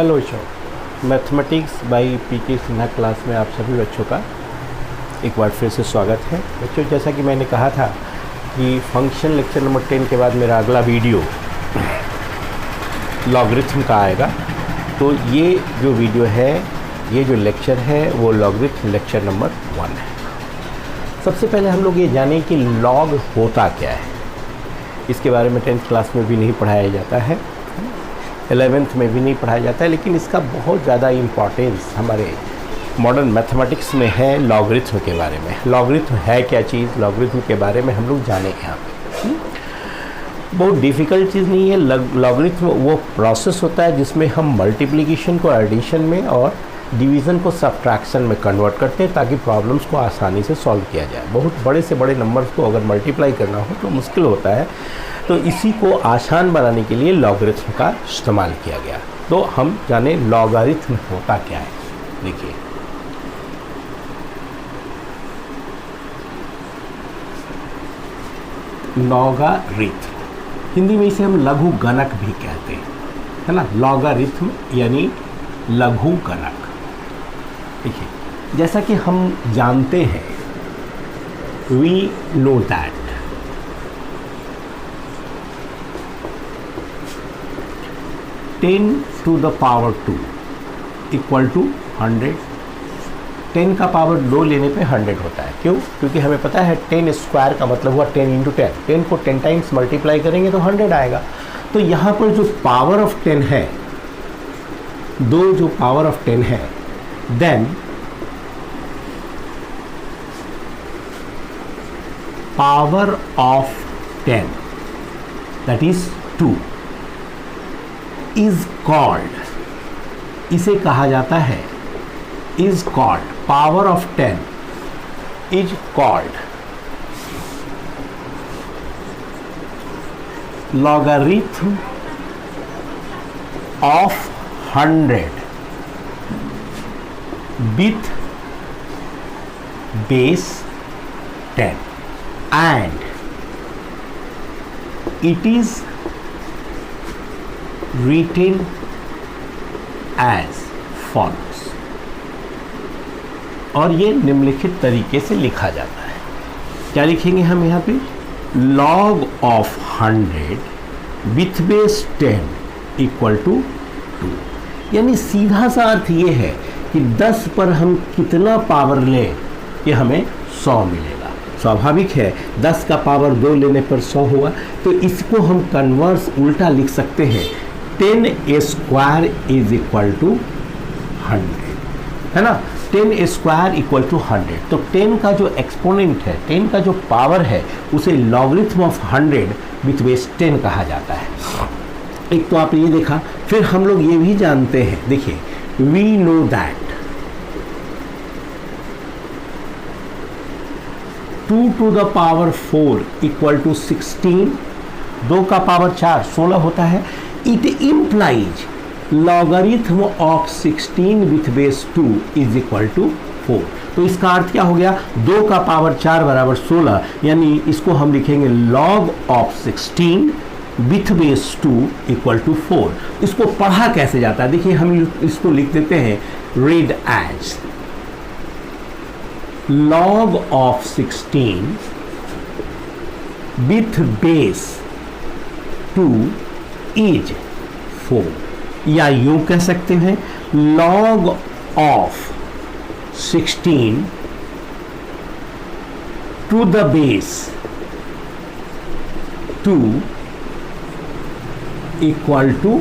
Hello बच्चों, mathematics by PK Sinha class में आप सभी बच्चों का एक बार फिर से स्वागत है। बच्चों, जैसा कि मैंने कहा था कि फंक्शन लेक्चर नंबर 10 के बाद मेरा अगला वीडियो लॉगरिथम का आएगा। तो ये जो वीडियो है, ये जो लेक्चर है वो लॉगरिथम लेक्चर नंबर 1 है। सबसे पहले हम लोग ये जानें कि लॉग होता क्या है। इसके बारे में 10th क्लास में भी नहीं पढ़ाया जाता है, 11th में भी नहीं पढ़ाया जाता है, लेकिन इसका बहुत ज़्यादा इम्पोर्टेंस हमारे मॉडर्न मैथमेटिक्स में है लॉगरिथम के बारे में। लॉगरिथम है क्या चीज़, लॉगरिथम के बारे में हम लोग जाने यहाँ पे। बहुत डिफ़िकल्ट चीज़ नहीं है। लॉगरिथम वो प्रोसेस होता है जिसमें हम मल्टीप्लिकेशन को एडिशन में और डिवीज़न को सब्ट्रैक्शन में कन्वर्ट करते हैं ताकि प्रॉब्लम्स को आसानी से सॉल्व किया जाए। बहुत बड़े से बड़े नंबर्स को अगर मल्टीप्लाई करना हो तो मुश्किल होता है, तो इसी को आसान बनाने के लिए लॉगरिथम का इस्तेमाल किया गया। तो हम जाने लॉगरिथम होता क्या है। देखिए, लॉगरिथम हिंदी में इसे हम लघु गणक भी कहते हैं, है ना। लॉगरिथम यानी लघु गणक। देखिए, जैसा कि हम जानते हैं, we know that ten to the power 2 equal to 100। 10 का पावर 2 लेने पे 100 होता है। क्यों? क्योंकि हमें पता है 10 स्क्वायर का मतलब हुआ 10 इंटू 10। 10 को 10 टाइम्स मल्टीप्लाई करेंगे तो 100 आएगा। तो यहाँ पर जो पावर ऑफ 10 है, 2 जो पावर ऑफ 10 है, then power of 10 that is 2 is called, इसे कहा जाता है, is called, power of 10 is called logarithm of 100 with base 10 and it is written as follows। और ये निम्नलिखित तरीके से लिखा जाता है। क्या लिखेंगे हम यहाँ पे? log of 100 with base 10 equal to 2। यानी सीधा सा अर्थ ये है कि 10 पर हम कितना पावर लें कि हमें 100 मिलेगा। स्वाभाविक है, 10 का पावर 2 लेने पर 100 हुआ। तो इसको हम कन्वर्स उल्टा लिख सकते हैं, 10 स्क्वायर इज इक्वल टू 100, है ना। 10 स्क्वायर इक्वल टू 100। तो 10 का जो एक्सपोनेंट है, 10 का जो पावर है, उसे लॉगरिथम ऑफ 100 विथ बेस 10 कहा जाता है। एक तो आपने ये देखा। फिर हम लोग ये भी जानते हैं, देखिए, we know that 2 to the power 4 equal to 16। 2 का पावर 4 16 होता है। It implies logarithm of 16 with base 2 is equal to 4। तो इसका अर्थ क्या हो गया? 2 का पावर 4 बराबर 16, यानी इसको हम लिखेंगे log of 16 with base 2 equal to 4। इसको पढ़ा कैसे जाता है? देखिए, हम इसको लिख देते हैं read as log of 16 with base 2 is 4, या यूं कह सकते हैं log of 16 to the base 2 equal to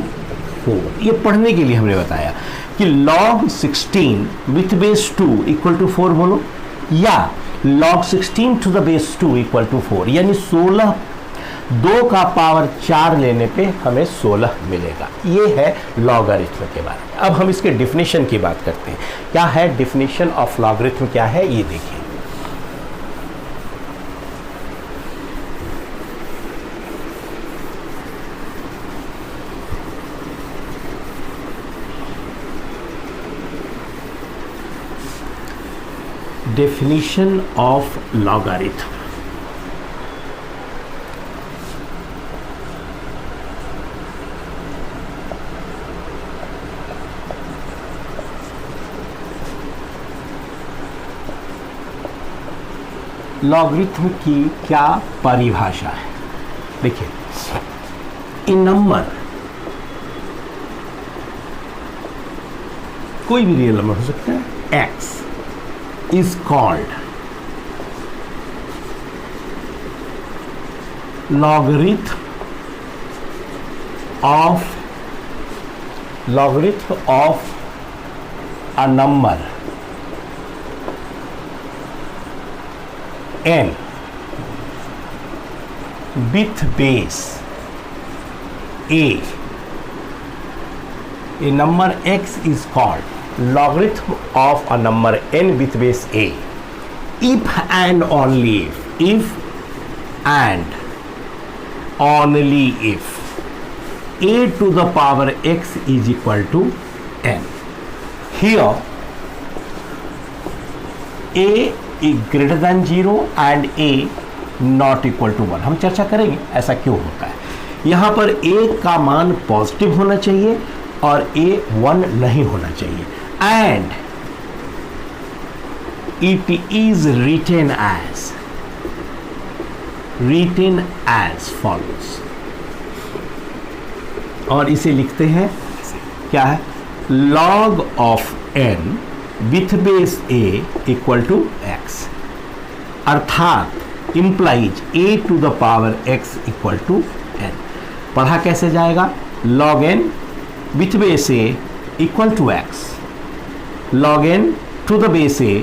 4। ये पढ़ने के लिए हमने बताया कि log 16 with base 2 equal to 4 बोलो, या log 16 टू द बेस 2 इक्वल टू 4, यानी 16, 2 का पावर 4 लेने पे हमें 16 मिलेगा। ये है लॉगरिथम के बारे में। अब हम इसके डिफिनेशन की बात करते हैं। क्या है डिफिनेशन ऑफ लॉगरिथम? क्या है ये देखिए। Definition of logarithm. लॉगरिथम की क्या परिभाषा है? देखिए, इन नंबर, कोई भी रियल नंबर हो सकता है, x is called logarithm of a number n with base a number x is called logarithm of a number n with base a if and only if and only if a to the power x is equal to n. Here a is greater than 0 and a not equal to 1. हम चर्चा करेंगे ऐसा क्यों होता है. यहाँ पर a का मान पॉजिटिव होना चाहिए और a 1 नहीं होना चाहिए. And it is written as follows. और इसे लिखते हैं क्या है, log of n with base a equal to x, अर्थात implies a to the power x equal to n. पढ़ा कैसे जाएगा, log n with base a equal to x, log n to the base a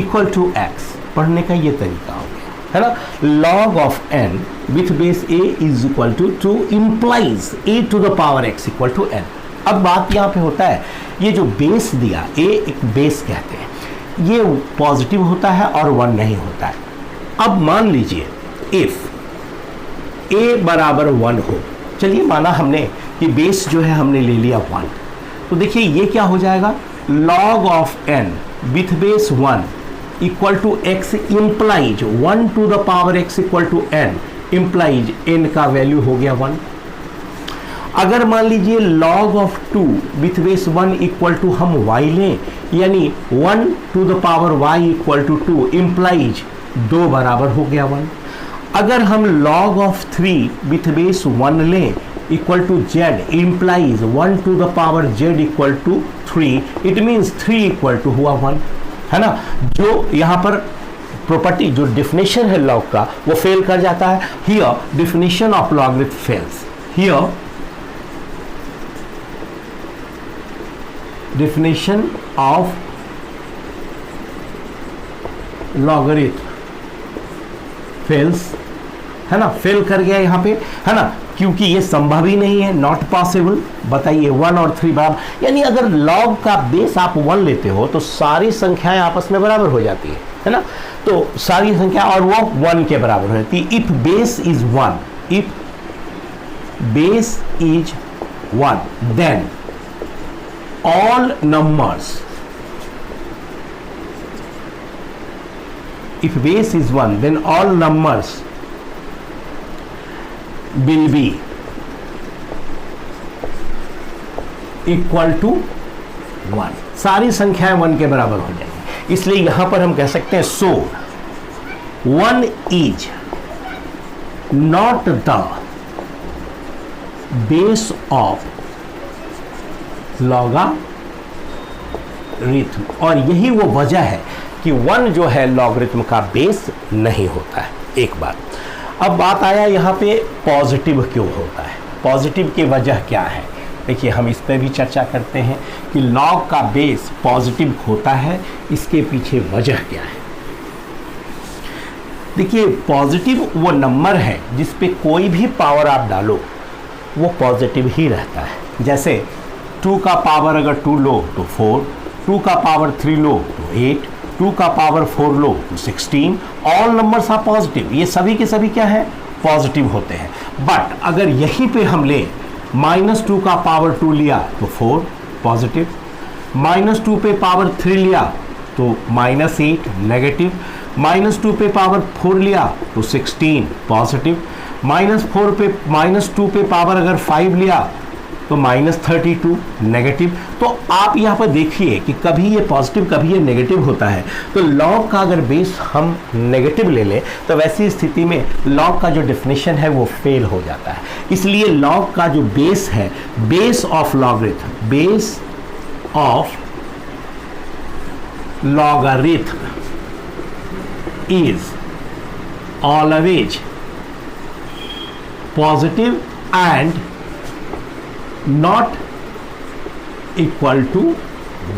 equal to x. पढ़ने का ये तरीका हो गया है ना. log of n with base a is equal to 2 implies a to the power x equal to n. अब बात यहाँ पे होता है, ये जो बेस दिया a एक बेस कहते हैं, ये पॉजिटिव होता है और 1 नहीं होता है. अब मान लीजिए इफ a बराबर 1 हो, चलिए माना हमने कि बेस जो है हमने ले लिया 1, तो देखिए ये क्या हो जाएगा, log of n with base 1 equal to x implies 1 to the power x equal to n implies n का वैल्यू हो गया 1. अगर मान लीजिए log of 2 with base 1 equal to हम y लें, यानी 1 to the power y equal to 2 implies 2 बराबर हो गया 1. अगर हम log of 3 with base 1 लें equal to z implies 1 to the power z equal to 3, it means 3 equal to हुआ 1, है ना. जो यहाँ पर प्रॉपर्टी, जो डिफिनेशन है लॉग का, वो फेल कर जाता है. Here definition of logarithm fails. Here definition of logarithm fails, है ना, फेल कर गया यहाँ पे, है ना, क्योंकि ये संभव ही नहीं है, नॉट पॉसिबल. बताइए 1 और 3 बराबर, यानी अगर लॉग का बेस आप 1 लेते हो तो सारी संख्याएं आपस में बराबर हो जाती है ना. तो सारी संख्या और वो 1 के बराबर हो जाती है. If base is 1, if base is 1, then all numbers, if base is 1 then all numbers will be equal to 1. सारी संख्याएं 1 के बराबर हो जाएंगी. इसलिए यहां पर हम कह सकते हैं so 1 is not the base of logarithm. और यही वो वजह है कि 1 जो है लॉगरिथम का बेस नहीं होता है. एक बात. अब बात आया यहाँ पे पॉजिटिव क्यों होता है, पॉजिटिव की वजह क्या है. देखिए हम इस पर भी चर्चा करते हैं कि लॉग का बेस पॉजिटिव होता है, इसके पीछे वजह क्या है. देखिए पॉजिटिव वो नंबर है जिस पे कोई भी पावर आप डालो वो पॉजिटिव ही रहता है. जैसे 2 का पावर अगर 2 लो तो 4, 2 का पावर 3 लो तो 8, 2 का पावर 4 लो तो 16. ऑल नंबर्स आर पॉजिटिव, ये सभी के सभी क्या है, पॉजिटिव होते हैं. बट अगर यहीं पे हम ले -2 का पावर 2 लिया तो 4 पॉजिटिव, -2 पे पावर 3 लिया तो -8 नेगेटिव, -2 पे पावर 4 लिया तो 16 पॉजिटिव, -2 पे पावर अगर 5 लिया तो -32 नेगेटिव। तो आप यहाँ पर देखिए कि कभी ये पॉजिटिव कभी ये नेगेटिव होता है। तो लॉग का अगर बेस हम नेगेटिव ले लें तो वैसी स्थिति में लॉग का जो डेफिनेशन है वो फेल हो जाता है। इसलिए लॉग का जो बेस है, base of logarithm, base of logarithm is always positive and not equal to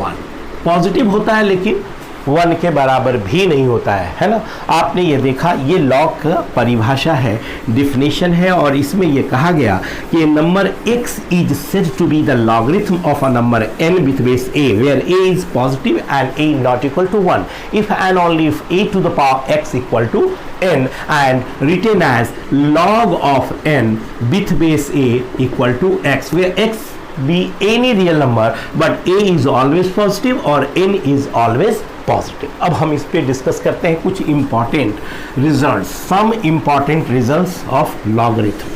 1। Positive होता है लेकिन 1 के बराबर भी नहीं होता है ना। आपने ये देखा, ये लॉग का परिभाषा है, डिफिनेशन है, और इसमें ये कहा गया कि number x is said to be the logarithm of a number n with base a where a is positive and a not equal to 1 if and only if a to the power x equal to n and written as log of n with base a equal to x where x be any real number but a is always positive और n is always positive. अब हम इस पे discuss करते हैं कुछ important results, some important results of logarithm.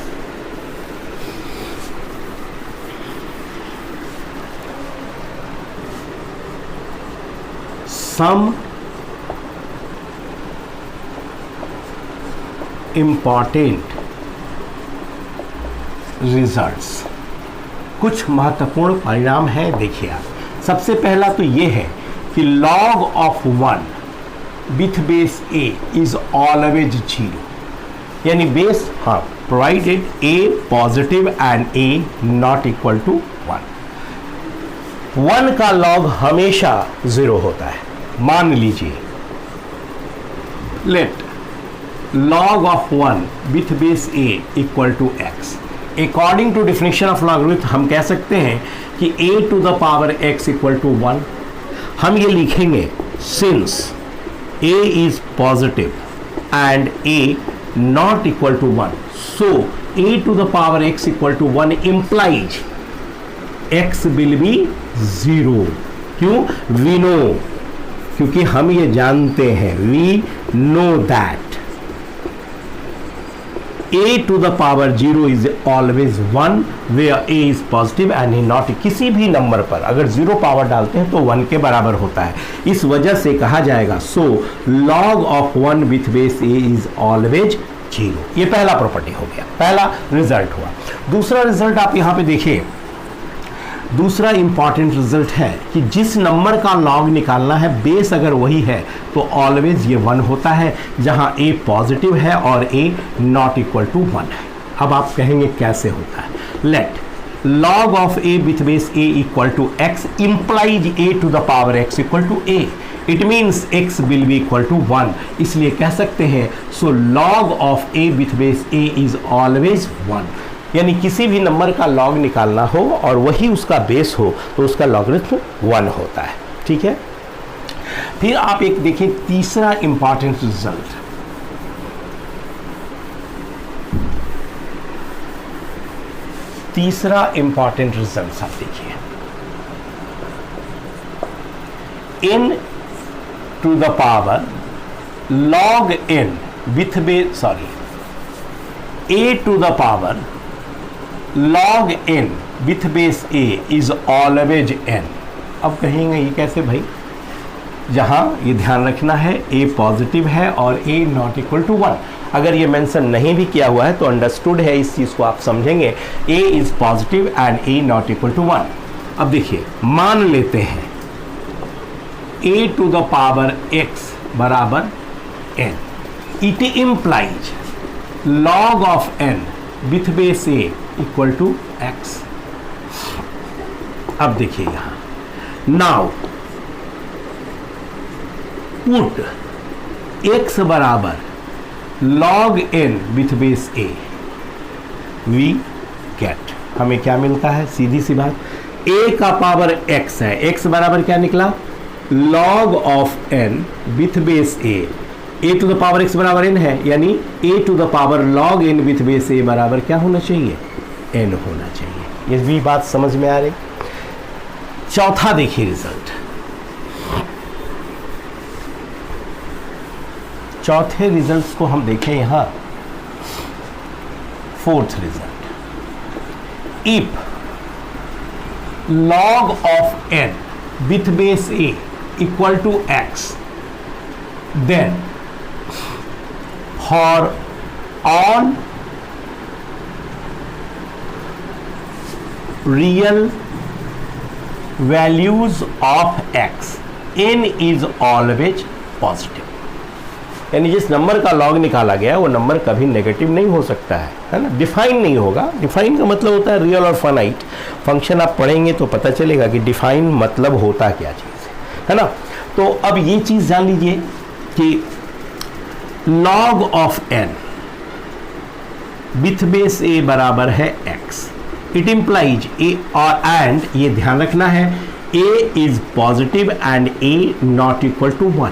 Some important results, कुछ महत्वपूर्ण परिणाम हैं। देखिए आप, सबसे पहला तो ये है कि log of 1 with base a is always 0, यानी बेस, हाँ, provided a positive and a not equal to 1। 1 का log हमेशा 0 होता है। मान लीजिए let log of 1 with base a equal to x। According to definition of logarithm हम कह सकते हैं कि a to the power x equal to 1। हम ये लिखेंगे since a is positive and a not equal to 1, so a to the power x equal to 1 implies x will be 0। क्यों? we know, क्योंकि हम ये जानते हैं, we know that a to the power 0 is always 1 where a is positive and not। किसी भी number पर अगर 0 पावर डालते हैं तो 1 के बराबर होता है। इस वजह से कहा जाएगा so log of 1 with base a is always 0। ये पहला प्रॉपर्टी हो गया, पहला रिजल्ट हुआ। दूसरा रिजल्ट आप यहाँ पे देखिए, दूसरा इंपॉर्टेंट रिजल्ट है कि जिस नंबर का लॉग निकालना है, बेस अगर वही है तो ऑलवेज ये 1 होता है, जहां a पॉजिटिव है और a नॉट इक्वल टू 1 है। अब आप कहेंगे कैसे होता है? Let log of a with base a equal to x implies a to the power x equal to a। It means x will be equal to 1। इसलिए कह सकते हैं so log of a with base a is always 1। यानी किसी भी number का log निकालना हो और वही उसका बेस हो तो उसका लॉगरिथम 1 होता है। ठीक है, फिर आप एक देखिए तीसरा इंपॉर्टेंट रिजल्ट, तीसरा इंपॉर्टेंट रिजल्ट आप देखिए, n to the power log n with base a to the power log n with base a is always n। अब कहेंगे ये कैसे भाई? जहां ये ध्यान रखना है a पॉजिटिव है और a नॉट इक्वल टू 1। अगर ये मेंशन नहीं भी किया हुआ है तो अंडरस्टूड है, इस चीज को आप समझेंगे a is positive and a not equal to 1। अब देखिए, मान लेते हैं a to the power x बराबर n। It implies log of n with base a equal to x। अब देखिए यहां, नाउ पुट x बराबर log n with base a, we get, हमें क्या मिलता है? सीधी सी बात, a का पावर x है, x बराबर क्या निकला? log of n with base a। a to the power x बराबर n है, यानी a to the power log n with base a बराबर क्या होना चाहिए? n होना चाहिए। ये भी बात समझ में आ रही। चौथा देखिए रिजल्ट, चौथे रिजल्ट्स को हम देखें यहां। Fourth result, if log of n with base a equal to x, then for all real values of x n is always positive। यानी जिस नंबर का लॉग निकाला गया वो नंबर कभी नेगेटिव नहीं हो सकता है ना, डिफाइन नहीं होगा। डिफाइन का मतलब होता है रियल और फाइनाइट। फंक्शन आप पढ़ेंगे तो पता चलेगा कि डिफाइन मतलब होता क्या चीज़ है ना। तो अब ये चीज़ जान लीजिए कि log of n with base a बराबर है x, इट इम्प्लाइज a और एंड, ये ध्यान रखना है, a is positive and a not equal to 1।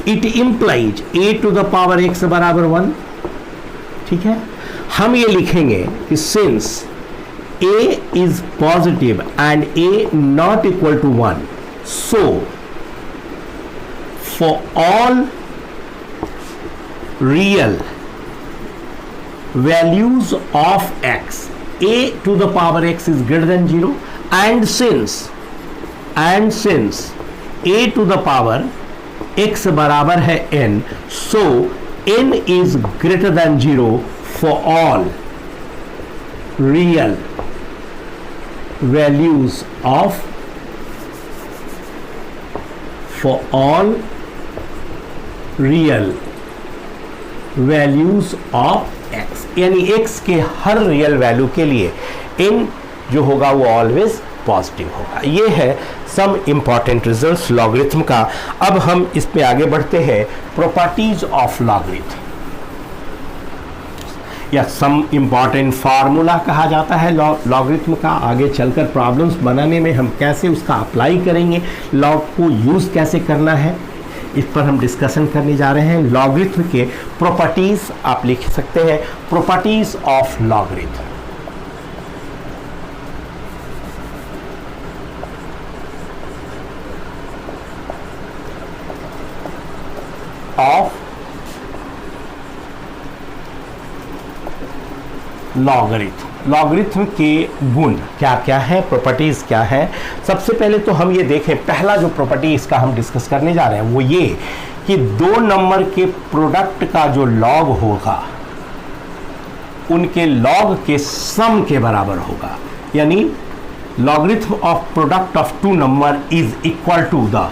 It implies a to the power x बराबर 1। ठीक है, हम ये लिखेंगे कि since a is positive and a not equal to 1, so for all real values of x, a to the power x is greater than 0, and since a to the power x बराबर है n, so n is greater than 0 for all real values of x, यानी x के हर real value के लिए n जो होगा वो always positive होगा। ये है सम इंपॉर्टेंट रिजल्ट्स लॉगरिथम का। अब हम इस पे आगे बढ़ते हैं, प्रॉपर्टीज ऑफ लॉगरिथम या सम इंपॉर्टेंट फार्मूला कहा जाता है लॉगरिथम का। आगे चलकर प्रॉब्लम्स बनाने में हम कैसे उसका अप्लाई करेंगे, लॉग को यूज कैसे करना है, इस पर हम डिस्कशन करने जा रहे हैं। लॉगरिथम के प्रॉपर्टीज आप लिख सकते हैं, प्रॉपर्टीज ऑफ लॉगरिथम। लॉगरिथम के गुण क्या क्या है, प्रॉपर्टीज क्या है। सबसे पहले तो हम ये देखें, पहला जो प्रॉपर्टी इसका हम डिस्कस करने जा रहे हैं वो ये कि दो नंबर के प्रोडक्ट का जो लॉग होगा उनके लॉग के सम के बराबर होगा। यानी logarithm of product of two number is equal to the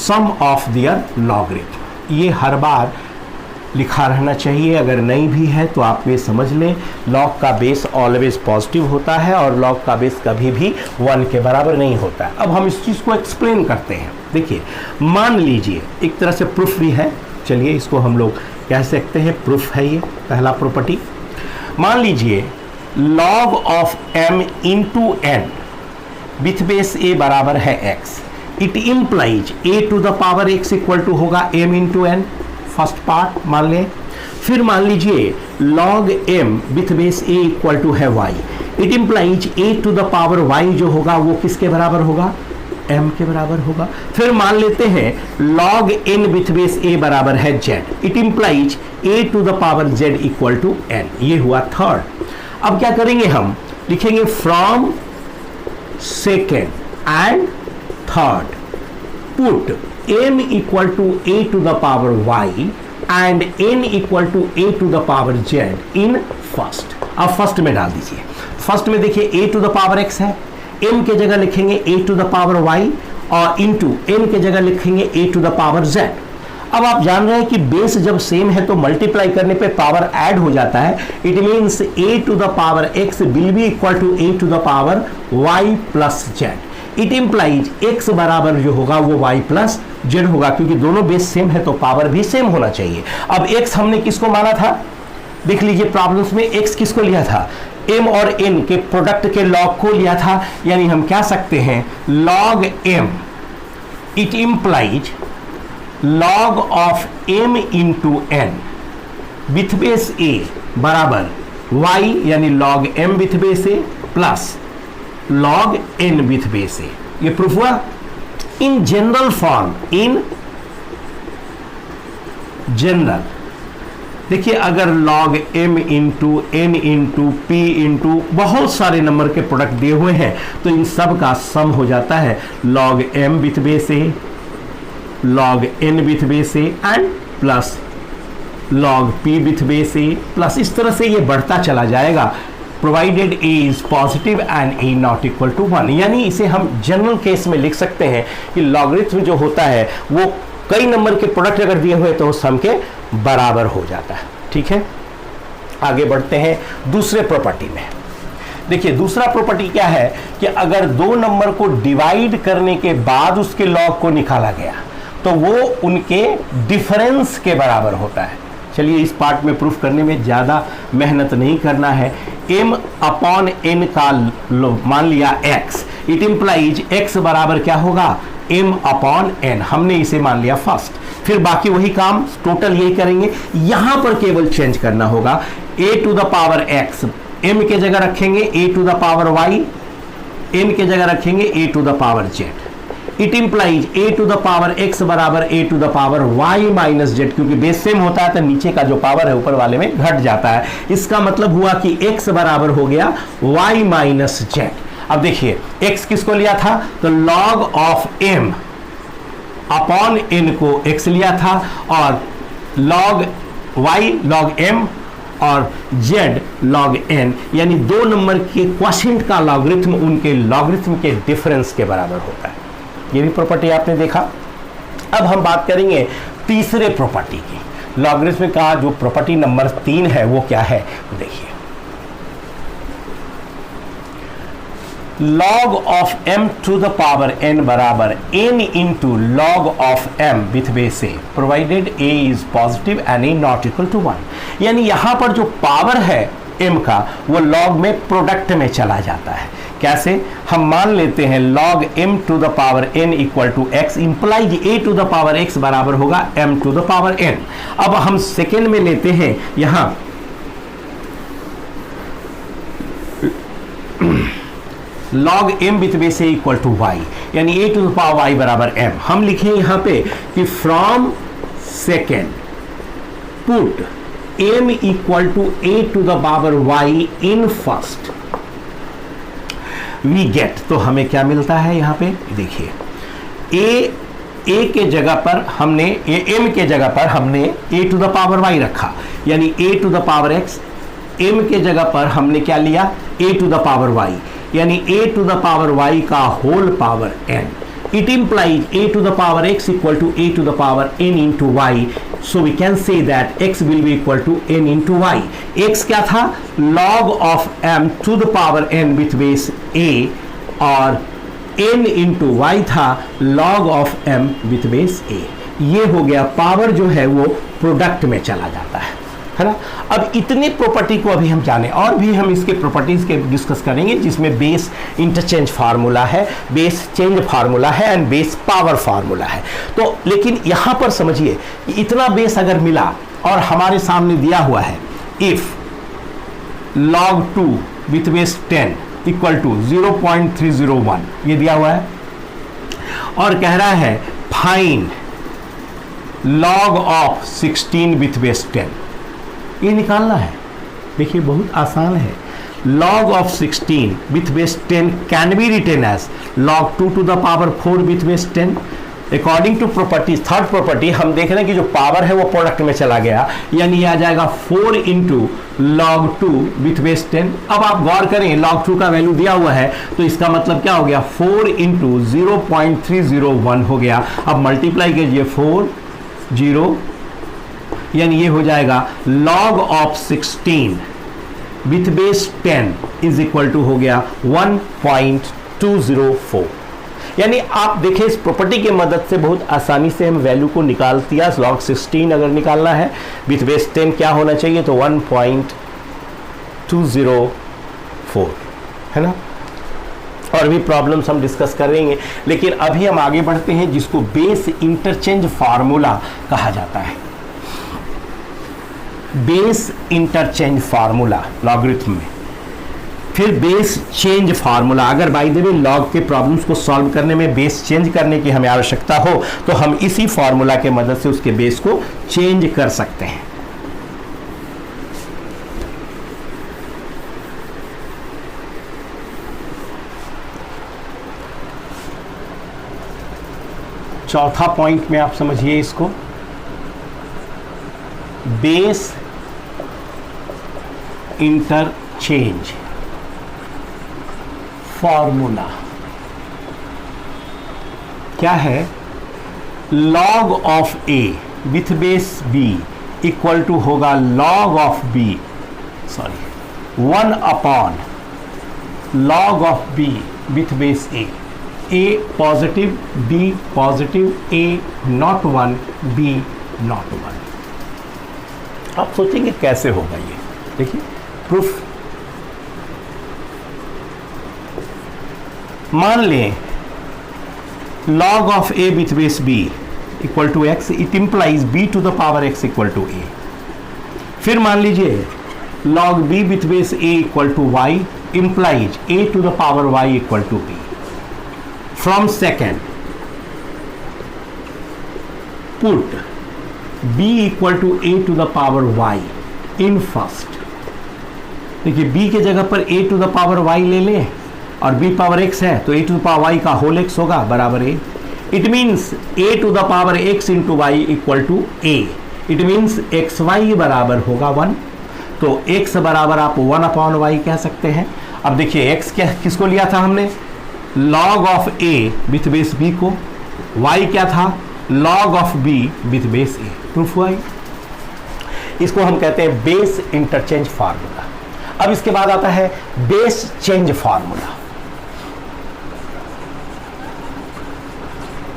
sum of their logarithm. ये हर बार लिखा रहना चाहिए, अगर नहीं भी है तो आप ये समझ लें, लॉग का बेस ऑलवेज पॉजिटिव होता है और लॉग का बेस कभी भी 1 के बराबर नहीं होता है। अब हम इस चीज़ को एक्सप्लेन करते हैं। देखिए, मान लीजिए एक तरह से प्रूफ भी है, चलिए इसको हम लोग कह सकते हैं प्रूफ है। ये पहला प्रॉपर्टी, मान लीजिए log of m into n with base a बराबर है x, it implies a to the power x equal to होगा m into n। First part मान लें। फिर मान लीजिए log m with base a equal to है y, it implies a to the power y जो होगा वो किसके बराबर होगा, m के बराबर होगा। फिर मान लेते हैं log n with base a बराबर है z, it implies a to the power z equal to n। ये हुआ थर्ड। अब क्या करेंगे, हम लिखेंगे from second and third put m equal to a to the power y and n equal to a to the power z in first. अब first में डाल दीजिए। फर्स्ट में देखिए a to the power x है, m के जगह लिखेंगे a to the power y और इंटू n के जगह लिखेंगे a to the power z। अब आप जान रहे हैं कि बेस जब सेम है तो मल्टीप्लाई करने पे पावर ऐड हो जाता है। It means a to the power x will be equal to a to the power y plus z। It implies x बराबर जो होगा वो y प्लस z होगा, क्योंकि दोनों बेस सेम है तो पावर भी सेम होना चाहिए। अब x हमने किसको माना था, देख लीजिए प्रॉब्लम्स में x किसको लिया था, m और n के प्रोडक्ट के लॉग को लिया था। यानी हम क्या सकते हैं, log m it implies log of m into n with base a बराबर y, यानी log m with base a plus log n with base a। ये प्रूफ हुआ। In general form, in general देखिए अगर log m into n into p into बहुत सारे number के product दिए हुए हैं तो इन सब का सम हो जाता है log m with base a, log n with base a and plus log p with base a plus, इस तरह से ये बढ़ता चला जाएगा provided a is positive and a not equal to 1। यानी इसे हम जनरल केस में लिख सकते हैं कि लॉगरिथम जो होता है वो कई नंबर के प्रोडक्ट अगर दिए हुए तो वो सम के बराबर हो जाता है। ठीक है, आगे बढ़ते हैं दूसरे प्रॉपर्टी में। देखिए दूसरा प्रॉपर्टी क्या है कि अगर दो नंबर को डिवाइड करने के बाद उसके लॉग को निकाला गया तो वो उनके डिफरेंस के बराबर होता है। चलिए इस पार्ट में प्रूफ करने में ज़्यादा मेहनत नहीं करना है। m अपॉन n का मान लिया x, इट इम्प्लाइज x बराबर क्या होगा m अपॉन n, हमने इसे मान लिया फर्स्ट। फिर बाकी वही काम टोटल यही करेंगे, यहां पर केवल चेंज करना होगा a to the power x m के जगह रखेंगे a to the power y, n के जगह रखेंगे a to the power z। It implies a to the power x बराबर a to the power y minus z, क्योंकि base same होता है तो नीचे का जो पावर है ऊपर वाले में घट जाता है। इसका मतलब हुआ कि x बराबर हो गया y माइनस z। अब देखिए x किसको लिया था तो log of m upon n को x लिया था और log y log m और z log n, यानी दो नंबर के क्वोशिएंट का लॉगरिथम उनके लॉगरिथम के डिफरेंस के बराबर होता है। ये भी प्रॉपर्टी आपने देखा। अब हम बात करेंगे तीसरे प्रॉपर्टी की। लॉगरिथम का जो प्रॉपर्टी नंबर 3 है वो क्या है देखिए, log of m to the power n बराबर n into log of m with base a provided a is positive and a not equal to 1। यानी यहां पर जो पावर है m का वो log में प्रोडक्ट में चला जाता है। कैसे, हम मान लेते हैं log m to the power n equal to x implies a to the power x बराबर होगा m to the power n। अब हम सेकेंड में लेते हैं यहां log m with base a equal to y, यानी a to the power y बराबर m। हम लिखें यहां पे कि from second put m equal to a to the power y in first we get, तो हमें क्या मिलता है यहां पे देखिए a के जगह पर हमने m के जगह पर हमने a to the power y रखा, यानी a to the power x, m के जगह पर हमने क्या लिया a to the power y, यानी a to the power y का whole power n। It implies a to the power x equal to a to the power n into y. So we can say that x will be equal to n into y. x क्या था log of m to the power n with base a और n into y था log of m with base a। ये हो गया power जो है वो प्रोडक्ट में चला जाता है ना। अब इतने प्रॉपर्टी को अभी हम जाने और भी हम इसके प्रॉपर्टीज के डिस्कस करेंगे, जिसमें बेस इंटरचेंज फार्मूला है, बेस चेंज फार्मूला है एंड बेस पावर फार्मूला है। तो लेकिन यहां पर समझिए कि इतना बेस अगर मिला और हमारे सामने दिया हुआ है if log 2 with base 10 equal to 0.301, ये दिया हुआ है और कह रहा है find log of 16 with base 10, ये निकालना है। देखिए बहुत आसान है। log of 16 with base 10 can be written as log 2 to the power 4 with base 10। According to property third property हम देख रहे हैं कि जो पावर है वो प्रोडक्ट में चला गया, यानी ये आ जाएगा 4 इंटू log 2 विथ बेस 10। अब आप गौर करें log 2 का वैल्यू दिया हुआ है तो इसका मतलब क्या हो गया 4 इंटू 0.301 हो गया। अब मल्टीप्लाई कीजिए 4 0, यानी ये हो जाएगा log of 16 with base 10 is equal to हो गया 1.204। यानी आप देखें इस प्रॉपर्टी की मदद से बहुत आसानी से हम वैल्यू को निकाल दिया। log 16 अगर निकालना है विथ बेस 10 क्या होना चाहिए तो 1.204 है ना। और भी प्रॉब्लम्स हम डिस्कस करेंगे, लेकिन अभी हम आगे बढ़ते हैं जिसको बेस इंटरचेंज फार्मूला कहा जाता है। बेस इंटरचेंज फार्मूला लॉगरिथम में, फिर बेस चेंज फार्मूला। अगर बाय द वे लॉग के प्रॉब्लम्स को सॉल्व करने में बेस चेंज करने की हमें आवश्यकता हो तो हम इसी फार्मूला के मदद से उसके बेस को चेंज कर सकते हैं। चौथा पॉइंट में आप समझिए इसको, बेस इंटरचेंज फॉर्मूला क्या है? log of A with base B equal to होगा log of B, sorry 1 upon log of B with base A positive, B positive, A not 1, B not 1। आप सोचेंगे कैसे होगा ये? देखिए प्रूफ, मान लें log of a with base b equal to x, it implies b to the power x equal to a। फिर मान लीजिए log b with base a equal to y implies a to the power y equal to b। From second put b equal to a to the power y in first. देखिए b के जगह पर a to the power y ले लें और b power x है तो a to the power y का होल x होगा बराबर a। It means a to the power x into y equal to a। It means X Y बराबर होगा 1। तो x बराबर आप 1 अपॉन y कह सकते हैं। अब देखिए x क्या किसको लिया था हमने? log of a with base b को, y क्या था? log of b with base a। Proof हुआ? इसको हम कहते हैं बेस इंटरचेंज फार्मूला। अब इसके बाद आता है base change formula.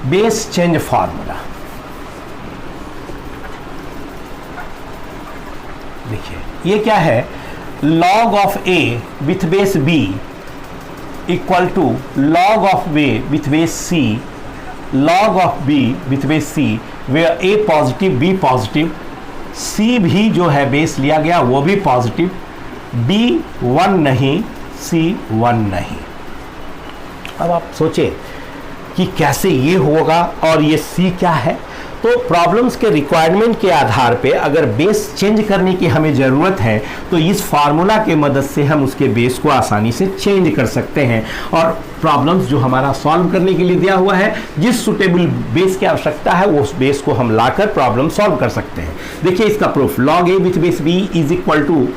Base change formula देखिए ये क्या है? log of a with base b equal to log of a with base c, log of b with base c, where a positive, b positive, c भी जो है base लिया गया वो भी पॉजिटिव, b 1 नहीं, c 1 नहीं। अब आप सोचें कि कैसे ये होगा और ये C क्या है? तो प्रॉब्लम्स के रिक्वायरमेंट के आधार पे अगर बेस चेंज करने की हमें ज़रूरत है तो इस फार्मूला के मदद से हम उसके बेस को आसानी से चेंज कर सकते हैं और प्रॉब्लम्स जो हमारा सॉल्व करने के लिए दिया हुआ है, जिस सुटेबल बेस की आवश्यकता है वो उस बेस को हम लाकर प्रॉब्लम सॉल्व कर सकते हैं। देखिए इसका proof, log a with base b is equal to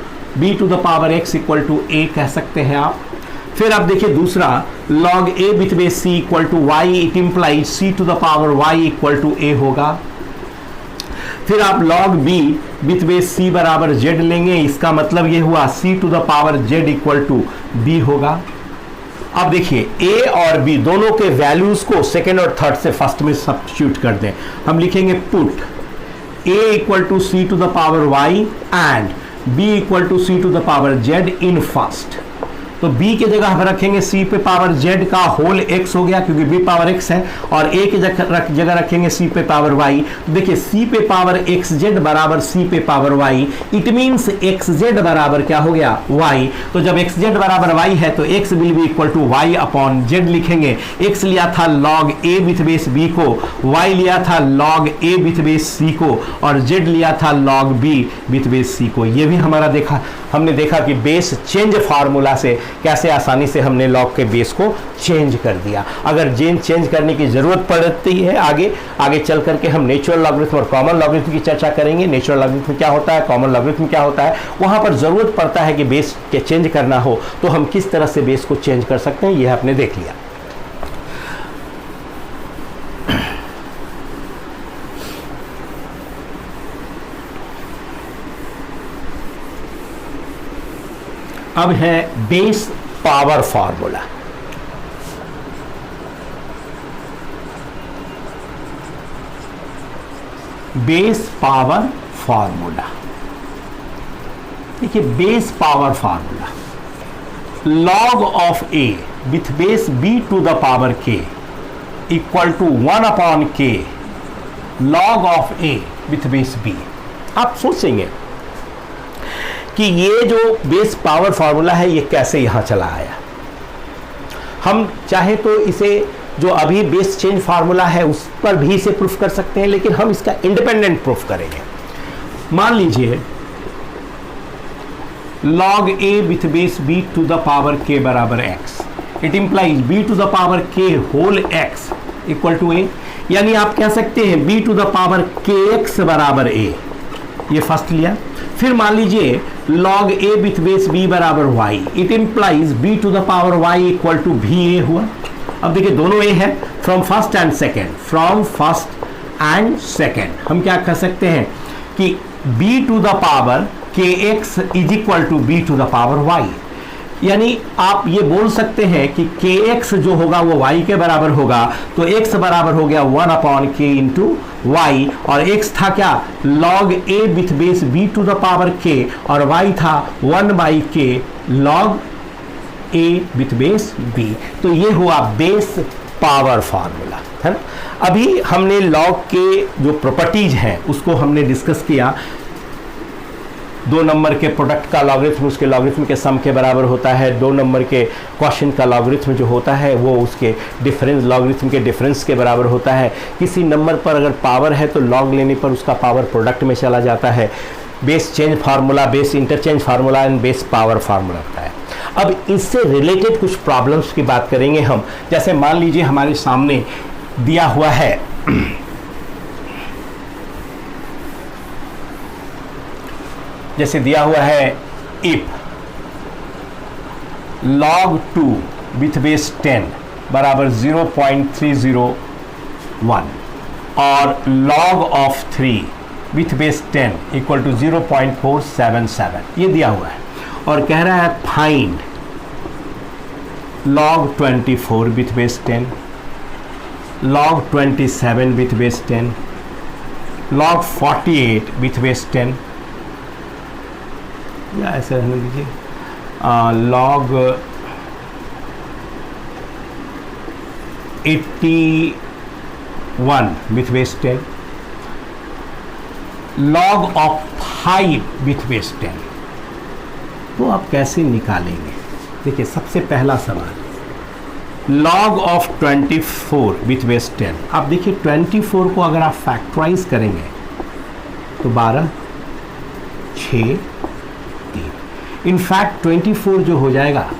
b to the power x equal to a कह सकते हैं आप। फिर आप देखिए दूसरा, log a with base c equal to y, it implies c to the power y equal to a होगा। फिर आप log b with base c बराबर z लेंगे, इसका मतलब ये हुआ c to the power z equal to b होगा। अब देखिए a और b दोनों के वैल्यूज को सेकेंड और थर्ड से फर्स्ट में सब्स्टिट्यूट कर दें। हम लिखेंगे put a equal to c to the power y and b equal to c to the power z in first. तो b के जगह हम रखेंगे c पे पावर z का होल x हो गया क्योंकि b पावर x है, और a के जगह रखेंगे c पे पावर y। देखिए c पे पावर xz बराबर c पे power y, it means xz बराबर क्या हो गया? y। तो जब xz बराबर y है तो x will be equal to y upon z लिखेंगे। x लिया था log a with base b को, y लिया था log a with base c को, और z लिया था log b with base c को। ये भी हमने देखा कि बेस चेंज फार्मूला से कैसे आसानी से हमने लॉग के बेस को चेंज कर दिया। अगर चेंज करने की जरूरत पड़ती है आगे चल करके हम नेचुरल लॉगरिथम और कॉमन लॉगरिथम की चर्चा करेंगे। नेचुरल लॉगरिथम क्या होता है, कॉमन लॉगरिथम क्या होता है, वहां पर जरूरत पड़ता है कि बेस के चेंज करना हो तो हम किस तरह से बेस को चेंज कर सकते हैं, यह आपने देख लिया। अब है base power formula. Base power formula देखिए, base power formula log of a with base b to the power k equal to 1 upon k log of a with base b। आप सोचेंगे कि ये जो बेस पावर फार्मूला है ये कैसे यहां चला आया। हम चाहे तो इसे जो अभी बेस चेंज फार्मूला है उस पर भी इसे प्रूफ कर सकते हैं, लेकिन हम इसका इंडिपेंडेंट प्रूफ करेंगे। मान लीजिए log a with base b to the power k बराबर x, it implies b to the power k whole x equal to a, यानी आप कह सकते हैं b to the power kx बराबर a, ये फर्स्ट लिया। फिर मान लीजिए log a with base b बराबर y, it implies b to the power y equal to भी a हुआ। अब देखिए दोनों a है, from first and second, from first and second हम क्या कह सकते हैं कि b to the power kx is equal to b to the power y, यानी आप ये बोल सकते हैं कि kx जो होगा वो y के बराबर होगा, तो x बराबर हो गया 1 अपॉन k इंटू वाई, और x था क्या log a with base b to the power k, और y था 1 by k log a with base b। तो ये हुआ बेस पावर फार्मूला, है ना। अभी हमने लॉग के जो प्रॉपर्टीज हैं उसको हमने डिस्कस किया। 2 नंबर के प्रोडक्ट का लॉगरिथम उसके लॉगरिथम के सम के बराबर होता है, 2 नंबर के क्वेश्चन का लॉगरिथम जो होता है वो उसके डिफरेंस लॉगरिथम के डिफरेंस के बराबर होता है। किसी नंबर पर अगर पावर है तो लॉग लेने पर उसका पावर प्रोडक्ट में चला जाता है। Base change formula, base interchange formula and base power formula होता है। अब इससे रिलेटेड कुछ प्रॉब्लम्स की बात करेंगे हम। जैसे मान लीजिए हमारे सामने दिया हुआ है जैसे दिया हुआ है इफ log 2 विथ बेस 10 बराबर 0.301 और log of 3 with base 10 equal to 0.477, ये दिया हुआ है। और कह रहा है find log 24 with base 10, log 27 with base 10, log 48 with base 10, या ऐसे रहने दीजिए, log 81 with base 10, log of 5 with base 10। तो आप कैसे निकालेंगे? देखिए सबसे पहला सवाल log ऑफ 24 विथ बेस 10। अब देखिए 24 को अगर आप फैक्टराइज करेंगे तो 12, 6, 3, इनफैक्ट 24 जो हो जाएगा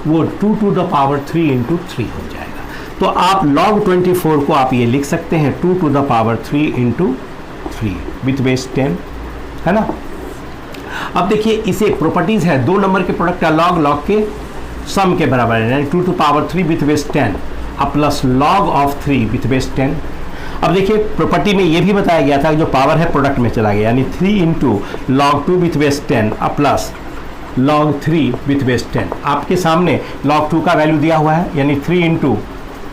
वो 2 टू द पावर 3 इंटू 3 हो जाएगा। तो आप log 24 को आप ये लिख सकते हैं 2 to the power 3 into 3 with base 10, है ना। अब देखिए इसे प्रॉपर्टीज है, 2 नंबर के प्रोडक्ट का लॉग लॉग के सम के बराबर है, यानी 2 टू पावर 3 विथ बेस 10 अब plus log of 3 with base 10। अब देखिए प्रॉपर्टी में ये भी बताया गया था जो पावर है प्रोडक्ट में चला गया, यानी 3 इंटू log 2 विथ बेस 10 अब प्लस log 3 विथ बेस 10। आपके सामने log 2 का वैल्यू दिया हुआ है, यानी 3 इंटू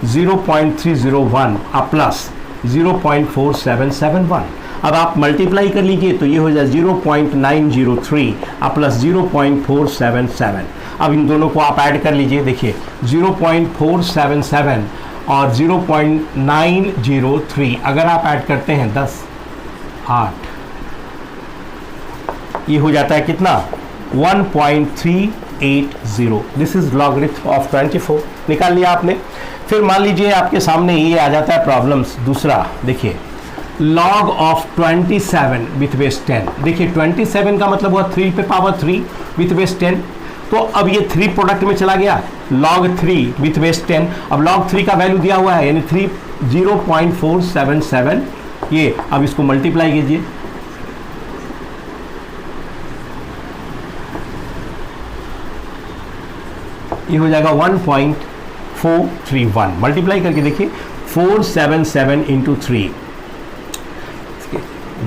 0.301 अब प्लस 0.4771। अब आप मल्टीप्लाई कर लीजिए तो ये हो जाए 0.903 अब प्लस 0.477। अब इन दोनों को आप ऐड कर लीजिए, देखिए 0.477 और 0.903 अगर आप ऐड करते हैं 10, 8, ये हो जाता है कितना 1.380। दिस इज लॉगरिथम ऑफ 24, निकाल लिया आपने। फिर मान लीजिए आपके सामने ये आ जाता है प्रॉब्लम्स दूसरा, देखिए log ऑफ 27 विथ बेस 10। देखिए 27 का मतलब हुआ 3 पे पावर 3 विथ बेस 10, तो अब ये 3 प्रोडक्ट में चला गया log 3 विथ बेस 10। अब log 3 का वैल्यू दिया हुआ है यानी 0.477, ये अब इसको मल्टीप्लाई कीजिए, ये हो जाएगा 1.431। मल्टीप्लाई करके देखिए 477 इंटू 3,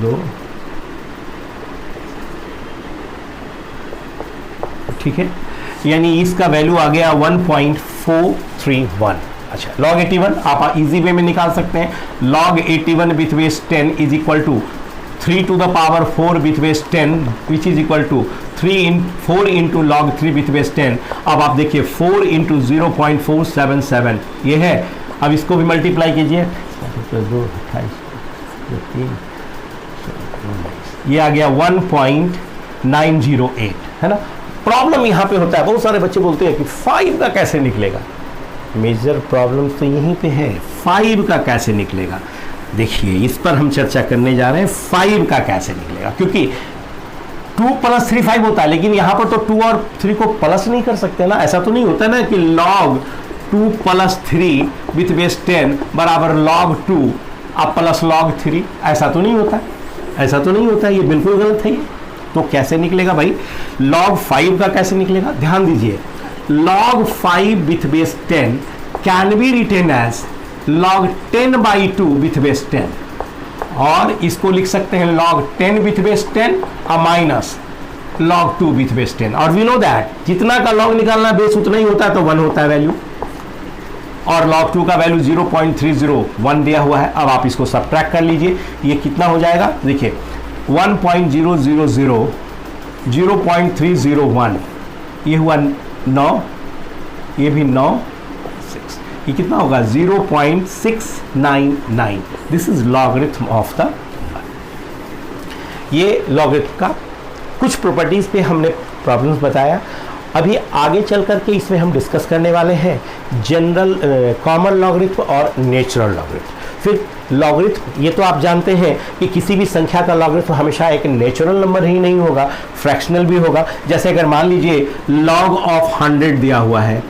2, ठीक है, यानी इसका वैल्यू आ गया 1.431। अच्छा log 81 आप इजी वे में निकाल सकते हैं, log 81 with base 10 is equal to 3 to the power 4 with base 10 which is equal to 4 into log 3 with base 10। अब आप देखिए 4 इंटू 0.477 ये है। अब इसको भी मल्टीप्लाई कीजिए, 2, 28, 3, ये आ गया 1.908, है ना। प्रॉब्लम यहाँ पे होता है, बहुत सारे बच्चे बोलते हैं कि 5 का कैसे निकलेगा। मेजर प्रॉब्लम तो यहीं पे है, 5 का कैसे निकलेगा। देखिए इस पर हम चर्चा करने जा रहे हैं, 5 का कैसे निकलेगा, क्योंकि 2 + 3 5 होता है, लेकिन यहाँ पर तो 2 और 3 को प्लस नहीं कर सकते ना। ऐसा तो नहीं होता ना कि log 2 + 3 विथ बेस 10 बराबर log 2 अब प्लस log 3। ऐसा तो नहीं होता, ऐसा तो नहीं होता, ये बिल्कुल गलत है। ये तो कैसे निकलेगा भाई? log 5 का कैसे निकलेगा? ध्यान दीजिए, log 5 with base 10 can be written as log 10/2 with base 10, और इसको लिख सकते हैं log 10 with base 10 minus log 2 with base 10। और वी नो दैट जितना का log निकालना बेस उतना ही होता है, तो 1 होता है वैल्यू, और log 2 का वैल्यू 0.301 दिया हुआ है। अब आप इसको सब्ट्रैक्ट कर लीजिए, ये कितना हो जाएगा? देखिए 1.000 0.301, ये हुआ 9, ये भी 9, 6, ये कितना होगा? 0.699। This is logarithm of the, ये लॉगरिथम का कुछ प्रॉपर्टीज पे हमने प्रॉब्लम्स बताया। अभी आगे चल करके इसमें हम डिस्कस करने वाले हैं जनरल कॉमन लॉगरिथम और नेचुरल लॉगरिथम। फिर लॉगरिथम, ये तो आप जानते हैं कि किसी भी संख्या का लॉगरिथम हमेशा एक नेचुरल नंबर ही नहीं होगा, फ्रैक्शनल भी होगा। जैसे अगर मान लीजिए log ऑफ 100 दिया हुआ है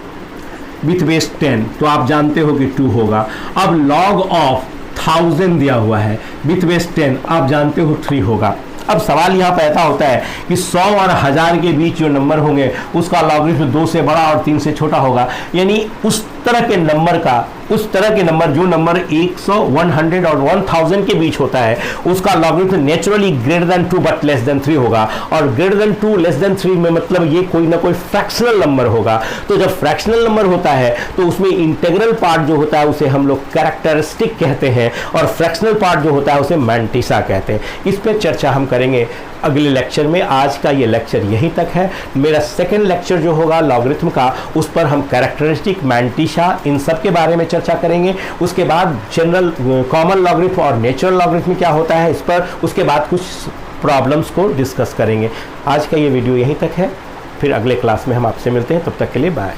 विथ बेस 10, तो आप जानते हो कि 2 होगा। अब log ऑफ 1000 दिया हुआ है विथ बेस 10, आप जानते हो 3 होगा। अब सवाल यहाँ पैदा होता है कि 100 और 1000 के बीच जो नंबर होंगे उसका लॉगरिथम 2 से बड़ा और 3 से छोटा होगा, यानी उस तरह के नंबर का, उस तरह के नंबर जो नंबर 100, 100 और 1000 के बीच होता है, उसका logarithm naturally greater than 2 but less than 3 होगा। और ग्रेटर देन 2 लेस देन 3 में मतलब ये कोई ना कोई फ्रैक्शनल नंबर होगा। तो जब फ्रैक्शनल नंबर होता है तो उसमें इंटीग्रल पार्ट जो होता है उसे हम लोग कैरेक्टरिस्टिक कहते हैं, और फ्रैक्शनल पार्ट जो होता है उसे मैंटिसा कहते हैं। इस पर चर्चा हम करेंगे अगले लेक्चर में। आज का ये लेक्चर यहीं तक है। मेरा सेकंड लेक्चर जो होगा लॉगरिथम का, उस पर हम कैरेक्टरिस्टिक, मैंटिसा, इन सब के बारे में चर्चा करेंगे। उसके बाद जनरल कॉमन लॉगरिथम और नेचुरल लॉगरिथम क्या होता है इस पर, उसके बाद कुछ प्रॉब्लम्स को डिस्कस करेंगे। आज का ये वीडियो यहीं तक है, फिर अगले क्लास में हम आपसे मिलते हैं। तब तक के लिए बाय।